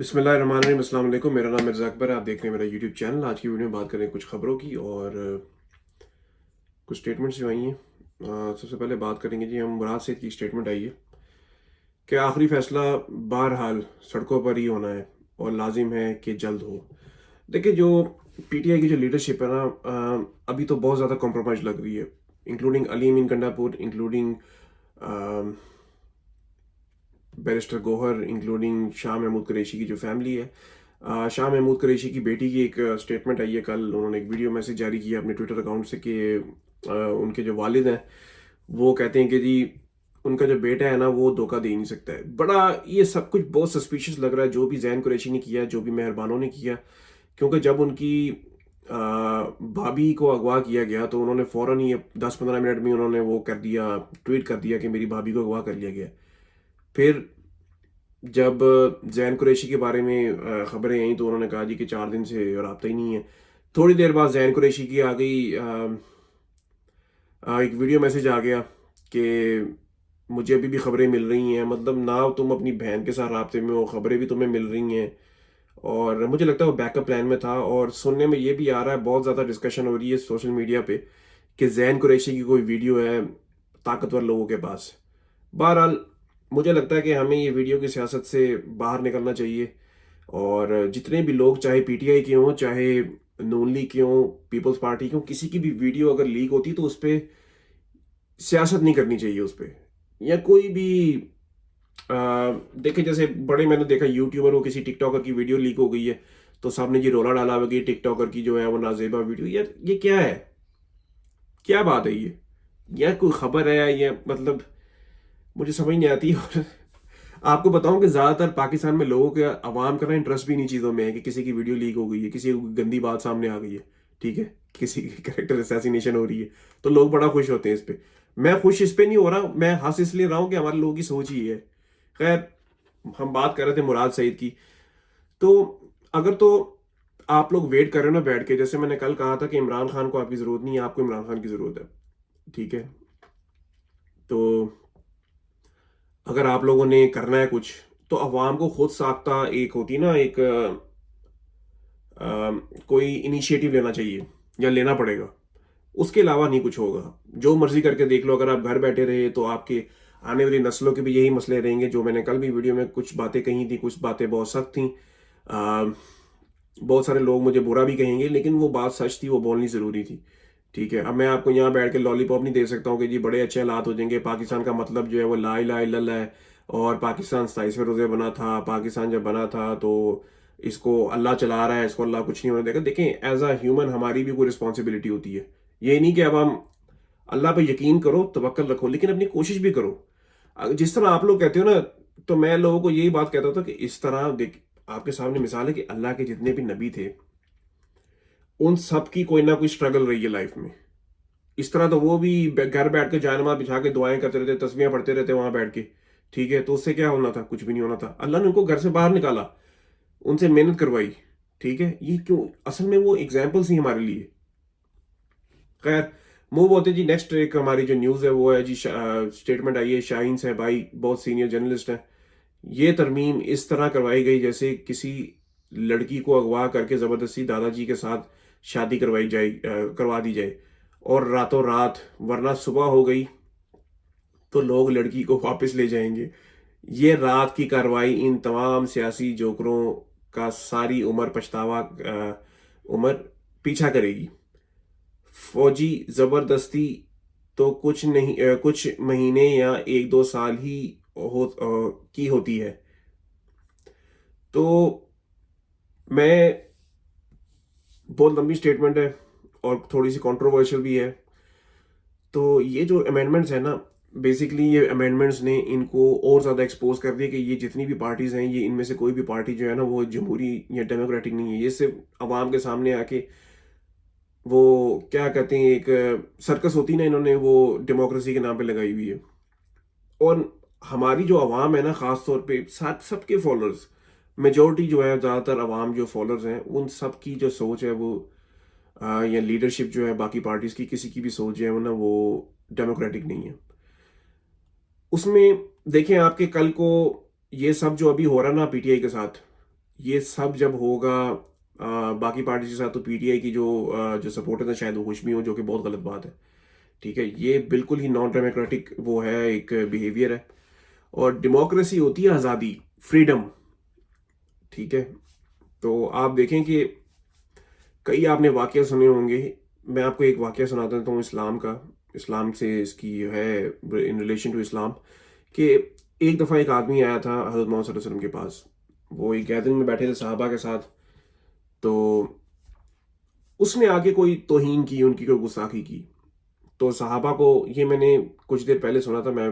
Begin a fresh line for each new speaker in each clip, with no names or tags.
बिस्मिल्लाहिर्रहमानिर्रहीम, अस्सलाम वालेकुम। मेरा नाम मिर्ज़ा अकबर है। आप देख रहे हैं मेरा यूट्यूब चैनल। आज की वीडियो में बात करें कुछ खबरों की और कुछ स्टेटमेंट्स जो आई हैं। सबसे पहले बात करेंगे जी, हम मुराद सईद की स्टेटमेंट आई है कि आखिरी फैसला बहरहाल सड़कों पर ही होना है और लाजिम है कि जल्द हो। देखिए, जो पीटीआई की जो लीडरशिप है ना, अभी तो बहुत ज़्यादा कॉम्प्रोमाइज़ लग रही है, including Ali Amin Gandapur, including barrister Gohar, including Shah Mahmood Qureshi की जो फैमिली है। शाह महमूद कुरैशी की बेटी की एक स्टेटमेंट आई है कल। उन्होंने एक वीडियो मैसेज जारी किया अपने ट्विटर अकाउंट से कि उनके जो वालिद हैं वो कहते हैं कि जी उनका जो बेटा है ना वो धोखा दे ही नहीं सकता है। बड़ा ये सब कुछ बहुत सस्पिशियस लग रहा है जो भी जैन कुरैशी ने किया, जो भी मेहरबानों ने किया। क्योंकि जब उनकी भाभी को अगवा किया गया तो उन्होंने फ़ौरन ही 10-15 मिनट में उन्होंने वो कर दिया, ट्वीट कर दिया कि मेरी भाभी को अगवा कर लिया गया। फिर जब जैन कुरैशी के बारे में खबरें आई तो उन्होंने कहा जी कि 4 दिन से रब्ता ही नहीं है। थोड़ी देर बाद जैन कुरैशी की आ गई, एक वीडियो मैसेज आ गया कि मुझे अभी भी खबरें मिल रही हैं, मतलब ना तुम अपनी बहन के साथ राब्ते में हो, खबरें भी तुम्हें मिल रही हैं। और मुझे लगता है वो बैकअप प्लान में था। और सुनने में ये भी आ रहा है, बहुत ज़्यादा डिस्कशन हो रही है सोशल मीडिया पे कि जैन कुरैशी की कोई वीडियो है ताकतवर लोगों के पास। बहरहाल मुझे लगता है कि हमें ये वीडियो की सियासत से बाहर निकलना चाहिए और जितने भी लोग, चाहे पीटीआई के हों, चाहे नून लीग के हों, पीपल्स पार्टी के हों, किसी की भी वीडियो अगर लीक होती तो उस पर सियासत नहीं करनी चाहिए उस पर। या कोई भी देखे, जैसे बड़े, मैंने देखा यूट्यूबर हो, किसी टिकटॉकर की वीडियो लीक हो गई है तो सामने जी रोला डाला हुआ कि टिकटॉकर की जो है वो नाजेबा वीडियो। यार ये क्या है, क्या बात है ये? या कोई खबर है या मतलब मुझे समझ नहीं आती। और आपको बताऊं कि ज्यादातर पाकिस्तान में लोगों के, अवाम का ना इंटरेस्ट भी नहीं चीजों में है कि किसी की वीडियो लीक हो गई है, किसी की गंदी बात सामने आ गई है, ठीक है, किसी की कैरेक्टर असैसिनेशन हो रही है तो लोग बड़ा खुश होते हैं इस पे। मैं खुश इस पे नहीं हो रहा, मैं हंस इसलिए रहा हूं कि हमारे लोगों की सोच ही है। खैर, हम बात कर रहे थे मुराद सईद की। तो अगर तो आप लोग वेट कर रहे हो ना बैठ के, जैसे मैंने कल कहा था कि इमरान खान को आपकी जरूरत नहीं है, आपको इमरान खान की जरूरत है, ठीक है। तो अगर आप लोगों ने करना है कुछ तो अवाम को खुद साख्ता एक होती है ना, एक कोई इनिशिएटिव लेना चाहिए या लेना पड़ेगा। उसके अलावा नहीं कुछ होगा। जो मर्जी करके देख लो, अगर आप घर बैठे रहे तो आपके आने वाली नस्लों के भी यही मसले रहेंगे। जो मैंने कल भी वीडियो में कुछ बातें कही थी, कुछ बातें बहुत सख्त थी। बहुत सारे लोग मुझे बुरा भी कहेंगे, लेकिन वो बात सच थी, वो बोलनी ज़रूरी थी, ठीक है। अब मैं आपको यहाँ बैठ के लॉलीपॉप नहीं दे सकता हूँ कि जी बड़े अच्छे हालात हो जाएंगे, पाकिस्तान का मतलब जो है वो ला इलाहा इल्लल्लाह है और पाकिस्तान 27वें रोज़े बना था, पाकिस्तान जब बना था तो इसको अल्लाह चला रहा है, इसको अल्लाह कुछ नहीं होने देगा। देखें, एज अ ह्यूमन हमारी भी कोई रिस्पॉन्सिबिलिटी होती है। ये नहीं कि अब हम, अल्लाह पे यकीन करो, तवक्कल रखो, लेकिन अपनी कोशिश भी करो। जिस तरह आप लोग कहते हो ना, तो मैं लोगों को यही बात कहता था कि इस तरह देख, आपके सामने मिसाल है कि अल्लाह के जितने भी नबी थे उन सब की कोई ना कोई स्ट्रगल रही है लाइफ में। इस तरह तो वो भी घर बैठ के जानमाज बिछा के दुआएं करते रहते, तस्बीहें पढ़ते रहते वहां बैठ के, ठीक है। तो उससे क्या होना था? कुछ भी नहीं होना था। अल्लाह ने उनको घर से बाहर निकाला, उनसे मेहनत करवाई, ठीक है। ये क्यों? असल में वो एग्जाम्पल्स ही हमारे लिए। खैर, मूव होते जी नेक्स्ट। एक हमारी जो न्यूज़ है वो है जी, स्टेटमेंट आई है शाहीन से भाई, बहुत सीनियर जर्नलिस्ट हैं। ये तरमीम इस तरह करवाई गई जैसे किसी लड़की को अगवा करके ज़बरदस्ती दादाजी के साथ शादी करवा दी जाए और रातों रात, वरना सुबह हो गई तो लोग लड़की को वापस ले जाएंगे। ये रात की कार्रवाई इन तमाम सियासी जोकरों का सारी उम्र पछतावा, उम्र पीछा करेगी। फौजी ज़बरदस्ती तो कुछ नहीं, कुछ महीने या 1-2 साल ही की होती है। तो मैं, बहुत लंबी स्टेटमेंट है और थोड़ी सी कंट्रोवर्शियल भी है। तो ये जो अमेंडमेंट्स है ना, बेसिकली ये अमेंडमेंट्स ने इनको और ज़्यादा एक्सपोज कर दिया कि ये जितनी भी पार्टीज़ हैं, ये इनमें से कोई भी पार्टी जो है ना वो जमहूरी या डेमोक्रेटिक नहीं है। ये सिर्फ आवाम के सामने आके वो क्या कहते हैं, एक सर्कस होती ना, इन्होंने वो डेमोक्रेसी के नाम पे लगाई हुई है। और हमारी जो आवाम है ना, ख़ास तौर पे साथ सबके फॉलोअर्स, मेजोरिटी जो है, ज़्यादातर आवाम जो फॉलोअर्स हैं उन सब की जो सोच है वो, या लीडरशिप जो है बाकी पार्टीज की, किसी की भी सोच जो है वो ना, वो डेमोक्रेटिक नहीं है। उसमें देखें, आपके कल को ये सब जो अभी हो रहा ना पीटीआई के साथ, ये सब जब होगा बाकी पार्टी के साथ, तो पीटीआई की जो सपोर्टर्स हैं शायद वो खुश भी हों, जो कि बहुत गलत बात है। ठीक है, ये बिल्कुल ही नॉन डेमोक्रेटिक वो है, एक बिहेवियर है। और डेमोक्रेसी होती है आज़ादी, फ्रीडम। ठीक है, तो आप देखें कि कई आपने वाकया सुने होंगे। मैं आपको एक वाकया सुनाता हूँ इस्लाम का, इस्लाम से इसकी है इन रिलेशन टू इस्लाम, कि एक दफ़ा एक आदमी आया था हज़रत मोहम्मद सल्लल्लाहु अलैहि वसल्लम के पास। वो एक गैदरिंग में बैठे थे सहाबा के साथ। तो उसने आके कोई तौहीन की, उनकी कोई गुस्ताखी की। तो सहाबा को, ये मैंने कुछ देर पहले सुना था, मैं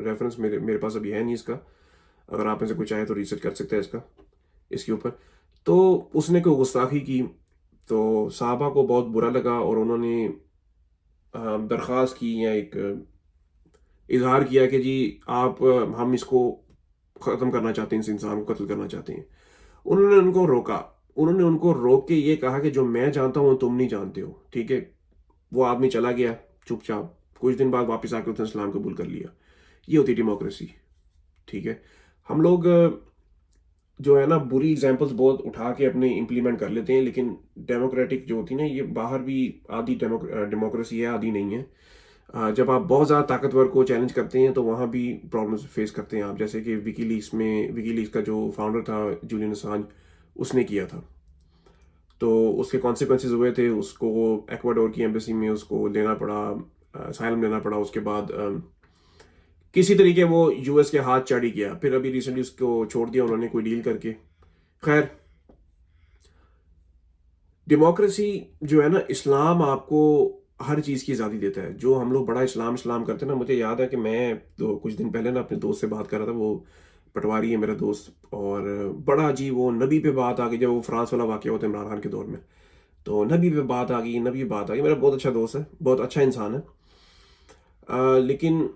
रेफरेंस मेरे मेरे पास अभी है नहीं इसका, अगर आप में से कुछ आए तो रिसर्च कर सकते हैं इसके ऊपर। तो उसने कोई गुस्ताखी की, तो साहबा को बहुत बुरा लगा और उन्होंने दरख्वास्त की या एक इजहार किया कि जी आप हम इसको ख़त्म करना चाहते हैं, इस इंसान को कत्ल करना चाहते हैं। उन्होंने उनको रोका, उन्होंने उनको रोक के ये कहा कि जो मैं जानता हूँ तुम नहीं जानते हो। ठीक है, वो आदमी चला गया चुपचाप, कुछ दिन बाद वापस आकर उसने इस्लाम कबूल कर लिया। ये होती डेमोक्रेसी। ठीक है, हम लोग जो है ना बुरी एग्जांपल्स बहुत उठा के अपने इम्प्लीमेंट कर लेते हैं, लेकिन डेमोक्रेटिक जो होती है ना, ये बाहर भी आधी डेमोक्रेसी है, आधी नहीं है। जब आप बहुत ज़्यादा ताकतवर को चैलेंज करते हैं तो वहाँ भी प्रॉब्लम्स फेस करते हैं आप, जैसे कि विकीलीक्स का जो फाउंडर था जूलियन असांज, उसने किया था। तो उसके कॉन्सिक्वेंसेज हुए थे, उसको एक्वाडोर की एम्बेसी में उसको लेना पड़ा, असाइलम लेना पड़ा। उसके बाद किसी तरीके वो यूएस के हाथ चढ़ ही गया, फिर अभी रिसेंटली उसको छोड़ दिया उन्होंने कोई डील करके। खैर, डेमोक्रेसी जो है ना, इस्लाम आपको हर चीज़ की आज़ादी देता है। जो हम लोग बड़ा इस्लाम इस्लाम करते हैं ना, मुझे याद है कि मैं तो कुछ दिन पहले ना अपने दोस्त से बात कर रहा था, वो पटवारी है मेरा दोस्त, और बड़ा अजीब, वो नबी पे बात आ गई, जब वो फ्रांस वाला वाक़या होता है इमरान खान के दौर में, तो नबी पे बात आ गई, नबी पे बात आ गई। मेरा बहुत अच्छा दोस्त है, बहुत अच्छा इंसान है। लेकिन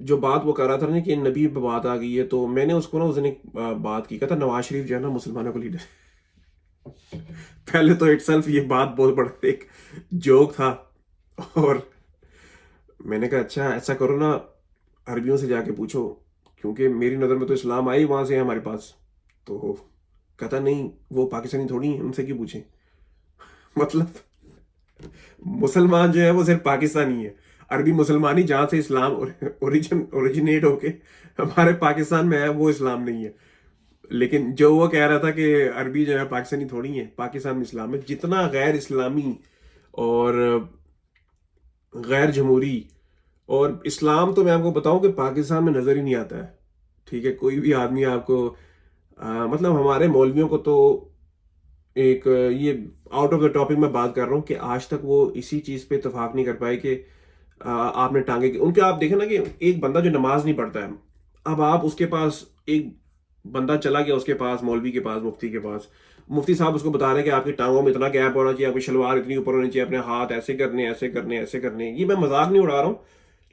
जो बात वो कर रहा था ना कि नबी पे बात आ गई है, तो मैंने उसको ना उस दिन एक बात की, कहता नवाज शरीफ जो है ना मुसलमानों को लीडर। पहले तो इटसेल्फ ये बात बहुत बड़ा एक जोक था। और मैंने कहा अच्छा ऐसा करो ना, अरबियों से जाके पूछो, क्योंकि मेरी नज़र में तो इस्लाम आई वहां से है हमारे पास। तो कहता नहीं, वो पाकिस्तानी थोड़ी हैं, उनसे क्यों पूछें। मतलब मुसलमान जो है वो सिर्फ पाकिस्तानी है, अरबी मुसलमानी जहाँ से इस्लाम ओरिजिनेट होके हमारे पाकिस्तान में है, वो इस्लाम नहीं है। लेकिन जो वो कह रहा था कि अरबी जो है पाकिस्तानी थोड़ी है, पाकिस्तान में इस्लाम है। जितना गैर इस्लामी और गैर जमहूरी और इस्लाम, तो मैं आपको बताऊं कि पाकिस्तान में नज़र ही नहीं आता है। ठीक है, कोई भी आदमी आपको मतलब हमारे मौलवियों को तो एक ये आउट ऑफ द टॉपिक में बात कर रहा हूँ कि आज तक वो इसी चीज़ पे इतफाक नहीं कर पाए कि आपने टांगे की उनके, आप देखें ना कि एक बंदा जो नमाज नहीं पढ़ता है, अब आप उसके पास एक बंदा चला गया, उसके पास मौलवी के पास, मुफ्ती के पास, मुफ्ती साहब उसको बता रहे हैं कि आपकी टांगों में इतना गैप होना चाहिए, आपकी शलवार इतनी ऊपर होनी चाहिए, अपने हाथ ऐसे करने, ऐसे करने, ऐसे करने। ये मैं मजाक नहीं उड़ा रहा हूँ,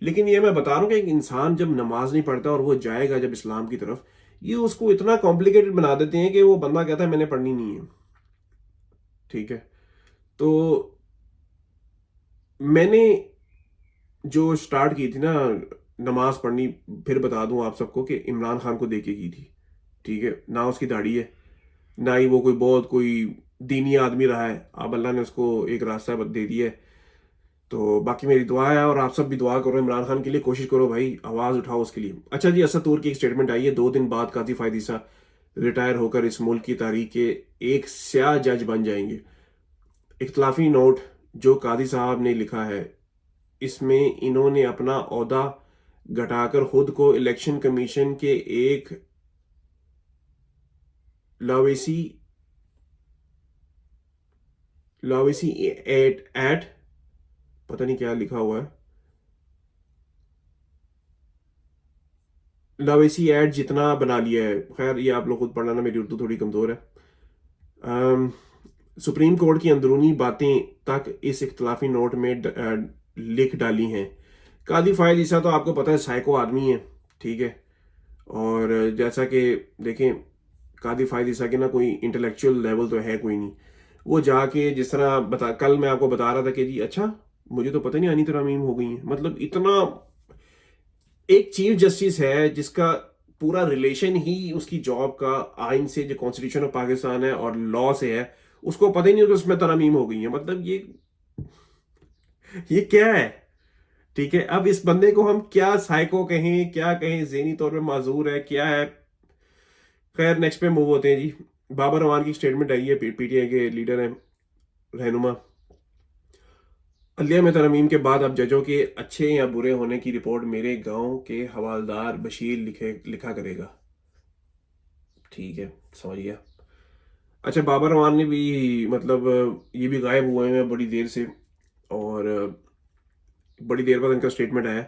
लेकिन ये मैं बता रहा हूँ कि एक इंसान जब नमाज नहीं पढ़ता और वो जाएगा जब इस्लाम की तरफ, ये उसको इतना कॉम्प्लिकेटेड बना देते हैं कि वो बंदा कहता है मैंने पढ़नी नहीं है। ठीक है, तो मैंने जो स्टार्ट की थी ना नमाज पढ़नी, फिर बता दूं आप सबको कि इमरान खान को देके की थी। ठीक है, ना उसकी दाढ़ी है, ना ही वो कोई बहुत कोई दीनी आदमी रहा है। अब अल्लाह ने उसको एक रास्ता दे दिया है। तो बाकी मेरी दुआ है, और आप सब भी दुआ करो इमरान खान के लिए, कोशिश करो भाई, आवाज़ उठाओ उसके लिए। अच्छा जी, असद तूर की एक स्टेटमेंट आई है, 2 दिन बाद काजी फायद ईसा रिटायर होकर इस मुल्क की तारीख के एक स्याह जज बन जाएंगे। इख्तलाफी नोट जो कादी साहब ने लिखा है, इसमें इन्होंने अपना ओहदा घटाकर खुद को इलेक्शन कमीशन के एक लवेसी लवेसी एट पता नहीं क्या लिखा हुआ है, लवेसी एट जितना बना लिया है। खैर ये आप लोग खुद पढ़ना ना, मेरी उर्दू थोड़ी कमज़ोर है। अम, सुप्रीम कोर्ट की अंदरूनी बातें तक इस इख्तलाफी नोट में लिख डाली हैं। कादी फाइल ईसा तो आपको पता है साइको आदमी है। ठीक है, और जैसा कि देखें, कादी फायद ईसा के ना कोई इंटेलेक्चुअल लेवल तो है कोई नहीं। वो जाके जिस तरह कल मैं आपको बता रहा था कि जी अच्छा मुझे तो पता नहीं आनी तरह मीम हो गई है, मतलब इतना। एक चीफ जस्टिस है जिसका पूरा रिलेशन ही उसकी जॉब का आइन से, जो कॉन्स्टिट्यूशन ऑफ पाकिस्तान है और लॉ से है, उसको पता ही नहीं कि उसमें तरमीम हो गई है। मतलब ये क्या है? ठीक है, अब इस बंदे को हम क्या साइको कहें, क्या कहें, ज़हनी तौर पे माजूर है, क्या है? खैर, नेक्स्ट पे मूव होते हैं जी। बाबर रवान की स्टेटमेंट आई है, पीटीआई के लीडर हैं, रहनुमा। अदलिया में तरमीम के बाद अब जजों के अच्छे या बुरे होने की रिपोर्ट मेरे गांव के हवालदार बशीर लिखा करेगा। ठीक है, समझ गया। अच्छा, बाबर रवान ने भी, मतलब ये भी गायब हुए हैं बड़ी देर से, और बड़ी देर बाद इनका स्टेटमेंट आया।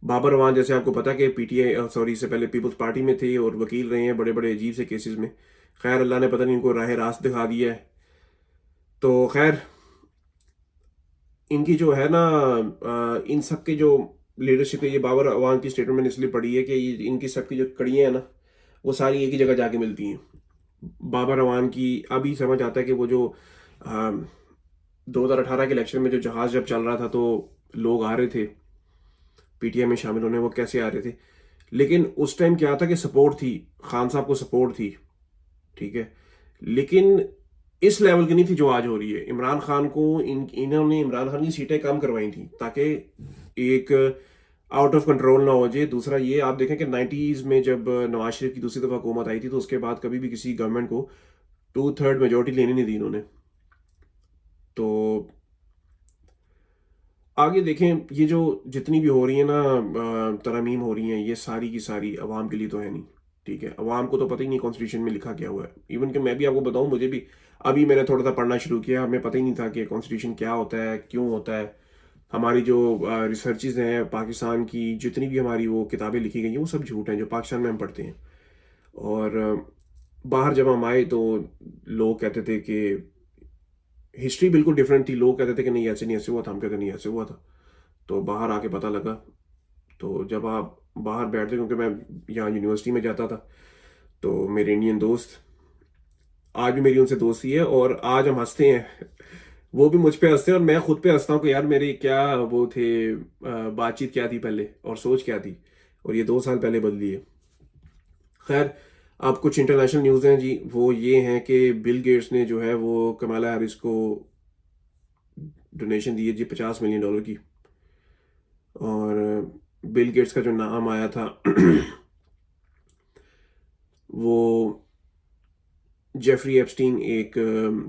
बाबर रवान, जैसे आपको पता कि पीटीआई, सॉरी, इससे पहले पीपल्स पार्टी में थे और वकील रहे हैं बड़े बड़े अजीब से केसेस में। खैर, अल्लाह ने पता नहीं इनको राह रास्त दिखा दिया है। तो खैर, इनकी जो है ना, इन सब के जो लीडरशिप है, ये बाबर अवान की स्टेटमेंट मैंने इसलिए पढ़ी है कि इनकी सबकी जो कड़ियाँ हैं ना, वो सारी एक ही जगह जाके मिलती हैं। बाबर अवान की अभी समझ आता है कि वो जो 2018 के इलेक्शन में जो जहाज जब चल रहा था, तो लोग आ रहे थे पीटीआई में शामिल होने, वो कैसे आ रहे थे। लेकिन उस टाइम क्या था कि सपोर्ट थी, खान साहब को सपोर्ट थी, ठीक है। लेकिन इस लेवल की नहीं थी जो आज हो रही है। इमरान खान को इन्होंने इमरान खान की सीटें कम करवाई थी ताकि एक आउट ऑफ कंट्रोल ना हो जाए। दूसरा ये आप देखें कि 90s में जब नवाज शरीफ की दूसरी दफा हुकूमत आई थी, तो उसके बाद कभी भी किसी गवर्नमेंट को 2/3 मेजोरिटी लेने नहीं दी इन्होंने। तो आगे देखें, ये जो जितनी भी हो रही है ना, तरमीम हो रही हैं, ये सारी की सारी अवाम के लिए तो है नहीं। ठीक है, अवाम को तो पता ही नहीं कॉन्स्टिट्यूशन में लिखा क्या हुआ है। इवन कि मैं भी आपको बताऊं, मुझे भी अभी मैंने थोड़ा सा पढ़ना शुरू किया, हमें पता ही नहीं था कि कॉन्स्टिट्यूशन क्या होता है, क्यों होता है। हमारी जो रिसर्चेज हैं पाकिस्तान की, जितनी भी हमारी वो किताबें लिखी गई हैं, वो सब झूठ हैं जो पाकिस्तान में हम पढ़ते हैं। और बाहर जब हम आए तो लोग कहते थे कि हिस्ट्री बिल्कुल डिफरेंट थी। लोग कहते थे कि नहीं, ऐसे नहीं ऐसे हुआ था, हम कहते नहीं ऐसे हुआ था। तो बाहर आके पता लगा। तो जब आप बाहर बैठते, क्योंकि मैं यहाँ यूनिवर्सिटी में जाता था, तो मेरे इंडियन दोस्त, आज भी मेरी उनसे दोस्ती है और आज हम हंसते हैं। वो भी मुझ पे हंसते हैं और मैं खुद पे हंसता हूँ कि यार मेरी क्या वो थे, बातचीत क्या थी पहले और सोच क्या थी, और ये 2 साल पहले बदली है। खैर, अब कुछ इंटरनेशनल न्यूज़ हैं जी। वो ये हैं कि बिल गेट्स ने जो है वो कमाला हैरिस को डोनेशन दी है जी, $50 मिलियन की। और बिल गेट्स का जो नाम आया था वो जेफरी एप्स्टीन, एक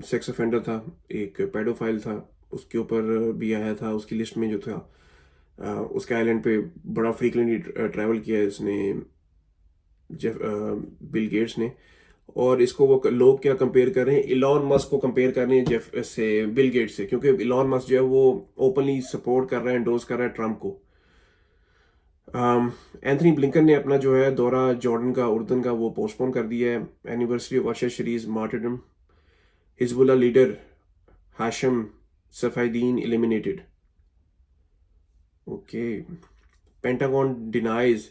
सेक्स ऑफेंडर था, एक पेडोफाइल था, उसके ऊपर भी आया था उसकी लिस्ट में जो था। उसके आइलैंड पे बड़ा फ्रीक्वेंटली ट्रैवल किया है इसने, बिल गेट्स ने। और इसको वो लोग क्या कंपेयर कर रहे हैं, इलॉन मस्क को कंपेयर कर रहे हैं जेफ से, बिल गेट्स से, क्योंकि इलॉन मस्क जो है वो ओपनली सपोर्ट कर रहा है, एंडोर्स कर रहा है ट्रम्प को। एंथनी ब्लिंकन ने अपना जो है दौरा जॉर्डन का, उर्दन का, वो पोस्टपोन कर दिया है। एनिवर्सरी ऑफ अशर शरीज martyrdom. Hezbollah leader Hashem Safieddine eliminated. Okay. Pentagon denies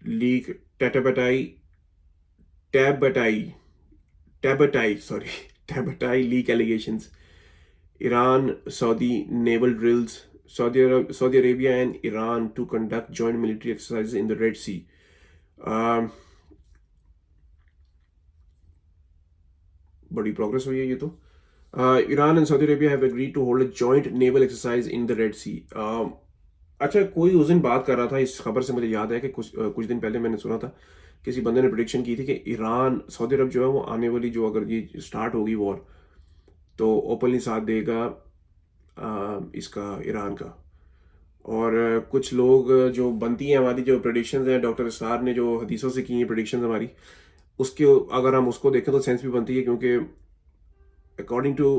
leak टेटाबटाई Tabatabai Tabatabai sorry Tabatabai leak allegations. Iran Saudi naval drills. Saudi Arabia and Iran to conduct joint military exercises in the Red Sea. Um, बड़ी progress हुई है ये तो। Iran and Saudi Arabia have agreed to hold a joint naval exercise in the Red Sea. अच्छा, कोई उस दिन बात कर रहा था, इस खबर से मुझे याद है कि कुछ दिन पहले मैंने सुना था, किसी बंदे ने प्रिडिक्शन की थी कि ईरान सऊदी अरब जो है वो आने वाली, जो अगर ये स्टार्ट होगी वॉर, तो ओपनली साथ देगा इसका, ईरान का। और कुछ लोग जो बनती हैं हमारी जो प्रेडिक्शंस हैं, डॉक्टर स्टार ने जो हदीसों से की हैं प्रेडिक्शंस हमारी, उसके अगर हम उसको देखें तो सेंस भी बनती है, क्योंकि according to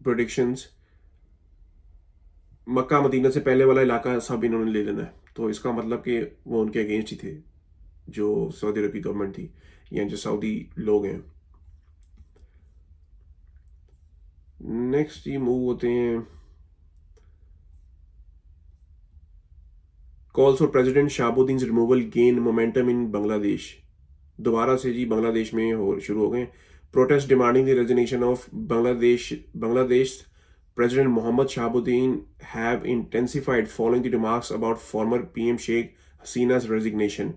predictions Mecca Medina से पहले वाला इलाका सब इन्होंने ले लेना है। तो इसका मतलब कि वो उनके अगेंस्ट ही थे, जो सऊदी अरब की गवर्नमेंट थी या जो सऊदी लोग हैं। नेक्स्ट ये मूव होते हैं, calls for president Shahabuddin removal gain momentum इन बांग्लादेश। दोबारा से जी बांग्लादेश में शुरू हो गए protest demanding the resignation of Bangladesh President Mohammad Shahabuddin have intensified following the remarks about former PM Sheikh Hasina's resignation.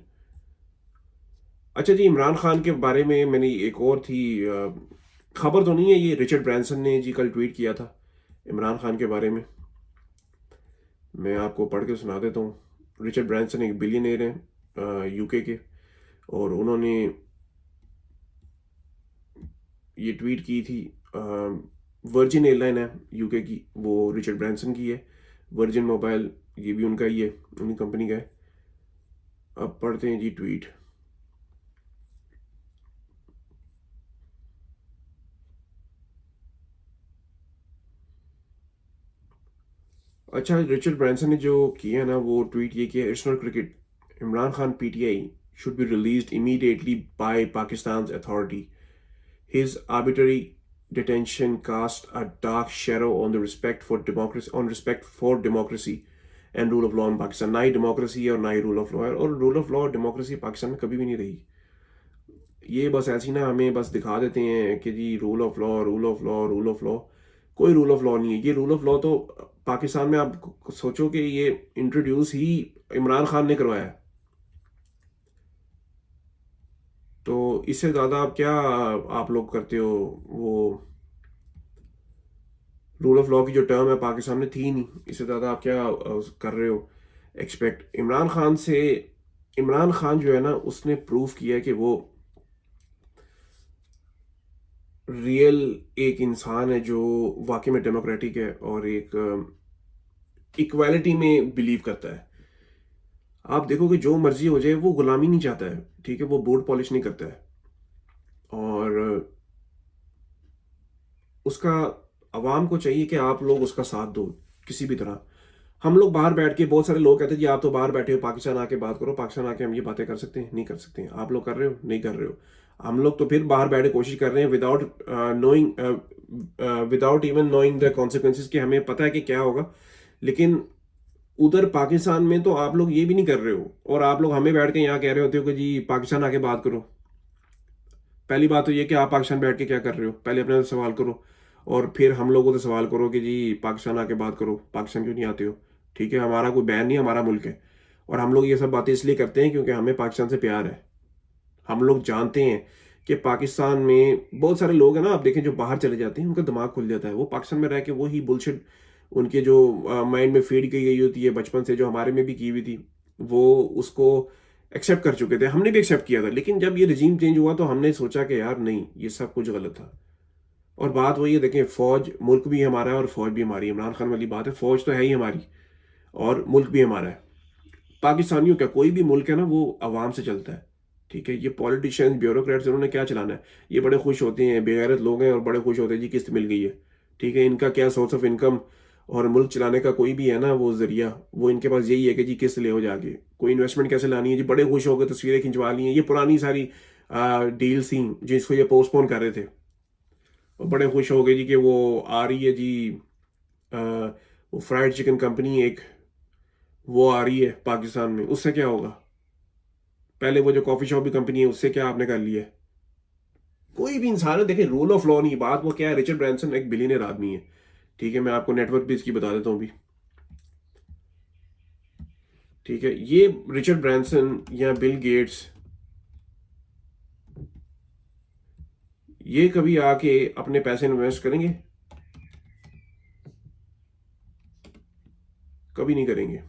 अच्छा जी, इमरान खान के बारे में मैंने एक और थी खबर तो नहीं है, ये रिचर्ड ब्रांसन ने जी कल ट्वीट किया था इमरान खान के बारे में। मैं आपको पढ़ के सुना देता हूँ। रिचर्ड ब्रांसन एक बिलियनर हैं यूके के, और उन्होंने ये ट्वीट की थी। वर्जिन एयरलाइन है यूके की, वो रिचर्ड ब्रांसन की है। वर्जिन मोबाइल ये भी उनका ही है, उन्हीं कंपनी का है। अब पढ़ते हैं जी ट्वीट। अच्छा, रिचर्ड ब्रांसन ने जो किया ना, वो ट्वीट ये किया, it's not cricket, Imran Khan PTI should be released immediately by Pakistan's authority. His arbitrary detention cast a dark shadow on the respect for democracy and rule of law in Pakistan. ना ही democracy है और ना ही rule of law है, और rule of law और democracy Pakistan में कभी भी नहीं रही। ये बस ऐसी ना हमें बस दिखा देते हैं कि जी rule of law, rule of law, rule of law. कोई रूल ऑफ लॉ नहीं है। ये रूल ऑफ लॉ तो पाकिस्तान में आप सोचो कि ये इंट्रोड्यूस ही इमरान खान ने करवाया है। तो इससे ज़्यादा आप क्या आप लोग करते हो? वो रूल ऑफ लॉ की जो टर्म है पाकिस्तान में थी नहीं, इससे ज़्यादा आप क्या कर रहे हो एक्सपेक्ट इमरान खान से? इमरान खान जो है ना, उसने प्रूव किया है कि वो रियल एक इंसान है जो वाकई में डेमोक्रेटिक है और एक इक्वालिटी में बिलीव करता है। आप देखो कि जो मर्जी हो जाए, वो गुलामी नहीं चाहता है, ठीक है, वो बोर्ड पॉलिश नहीं करता है। और उसका अवाम को चाहिए कि आप लोग उसका साथ दो किसी भी तरह। हम लोग बाहर बैठ के, बहुत सारे लोग कहते हैं जी आप तो बाहर बैठे हो, पाकिस्तान आके बात करो। पाकिस्तान आके हम ये बातें कर सकते हैं? नहीं कर सकते हैं। आप लोग कर रहे हो? नहीं कर रहे हो। हम लोग तो फिर बाहर बैठे कोशिश कर रहे हैं without knowing, without even knowing the consequences, कि हमें पता है कि क्या होगा। लेकिन उधर पाकिस्तान में तो आप लोग ये भी नहीं कर रहे हो, और आप लोग हमें बैठ के यहाँ कह रहे होते हो कि जी पाकिस्तान आके बात करो। पहली बात तो ये कि आप पाकिस्तान बैठ के क्या कर रहे हो, पहले अपने से सवाल करो, और फिर हम लोगों से सवाल करो कि जी पाकिस्तान आके बात करो, पाकिस्तान क्यों नहीं आते हो? ठीक है, हमारा कोई बैन नहीं, हमारा मुल्क है। और हम लोग ये सब बातें इसलिए करते हैं क्योंकि हमें पाकिस्तान से प्यार है। हम लोग जानते हैं कि पाकिस्तान में बहुत सारे लोग हैं ना, आप देखें, जो बाहर चले जाते हैं, उनका दिमाग खुल जाता है। वो पाकिस्तान में रह के वही बुलशिट उनके जो माइंड में फीड की गई होती है बचपन से, जो हमारे में भी की हुई थी, वो उसको एक्सेप्ट कर चुके थे। हमने भी एक्सेप्ट किया था, लेकिन जब ये रिजीम चेंज हुआ तो हमने सोचा कि यार नहीं, ये सब कुछ गलत था। और बात वही है, देखें, फौज, मुल्क भी हमारा है और फौज भी हमारी। इमरान खान वाली बात है, फौज तो है ही हमारी और मुल्क भी हमारा है। पाकिस्तानियों का कोई भी मुल्क है ना, वो आवाम से चलता है। ठीक है, ये पॉलिटिशियंस, ब्यूरोक्रेट्स, उन्होंने क्या चलाना है? ये बड़े खुश होते हैं, बेगैरत लोग हैं, और बड़े खुश होते हैं जी किस्त मिल गई है। ठीक है, इनका क्या सोर्स ऑफ इनकम और मुल्क चलाने का कोई भी है ना वो जरिया, वो इनके पास यही है कि जी किस्त ले हो जाके कोई इन्वेस्टमेंट कैसे लानी है। जी बड़े खुश हो गए, तस्वीरें खिंचवा ली हैं। ये पुरानी सारी डील्स थी जिसको ये पोस्टपोन कर रहे थे, और बड़े खुश हो गए जी कि वो आ रही है जी, आ, वो फ्राइड चिकन कंपनी एक, वो आ रही है पाकिस्तान में। उससे क्या होगा? पहले वो जो कॉफी शॉप की कंपनी है, उससे क्या आपने कर लिया है? कोई भी इंसान है, देखिए रूल ऑफ लॉ नहीं, बात वो क्या है, रिचर्ड ब्रांसन एक बिलियनर आदमी है। ठीक है, मैं आपको नेटवर्क भी इसकी बता देता हूँ अभी। ठीक है, ये रिचर्ड ब्रांसन या बिल गेट्स, ये कभी आके अपने पैसे इन्वेस्ट करेंगे? कभी नहीं करेंगे।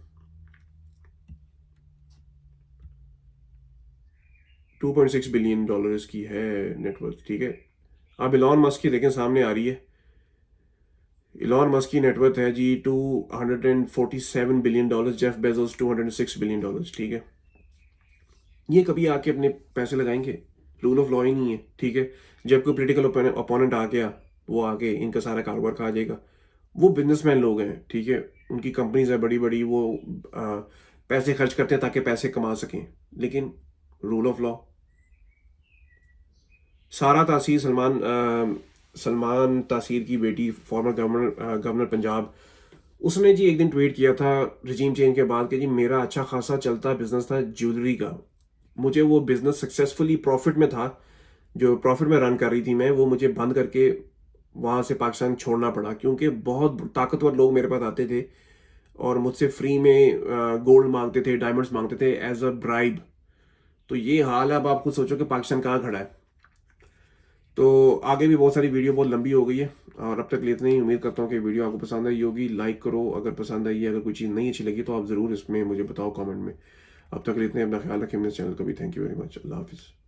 2.6 बिलियन डॉलर की है नेटवर्थ। ठीक है, आप इलॉन मस्क की देखें, सामने आ रही है। इलॉन मस्क की नेटवर्थ है जी $247 बिलियन, जेफ बेजोस $206 बिलियन। ठीक है, ये कभी आके अपने पैसे लगाएंगे? रूल ऑफ लॉ ही नहीं है। ठीक है, जब कोई पोलिटिकल अपोनेंट आ गया, वो आके इनका सारा कारोबार खा जाएगा। वो बिजनेसमैन लोग हैं, ठीक है, उनकी कंपनीज है बड़ी बड़ी, वो पैसे खर्च करते हैं ताकि पैसे कमा सकें। लेकिन रूल ऑफ लॉ, सारा तासीर सलमान तासीर की बेटी, फॉर्मर गवर्नर पंजाब, उसने जी एक दिन ट्वीट किया था रिजीम चेंज के बाद कि जी मेरा अच्छा खासा चलता बिजनेस था ज्वेलरी का, मुझे वो बिजनेस सक्सेसफुली प्रॉफिट में था, जो प्रॉफिट में रन कर रही थी मैं, वो मुझे बंद करके वहाँ से पाकिस्तान छोड़ना पड़ा, क्योंकि बहुत ताकतवर लोग मेरे पास आते थे और मुझसे फ्री में गोल्ड मांगते थे, डायमंड्स मांगते थे एज अ ब्राइब। तो ये हाल है। अब आप खुद सोचो कि पाकिस्तान कहाँ खड़ा है। तो आगे भी बहुत सारी वीडियो बहुत लंबी हो गई है, और अब तक के लिए इतना ही। उम्मीद करता हूँ कि वीडियो आपको पसंद आई होगी। लाइक करो अगर पसंद आई है, अगर कोई चीज़ नहीं अच्छी लगी तो आप ज़रूर इसमें मुझे बताओ कमेंट में। अब तक के लिए इतने, अपना ख्याल रखें। मेरे चैनल को भी थैंक यू वेरी मच। अल्लाह हाफिज़।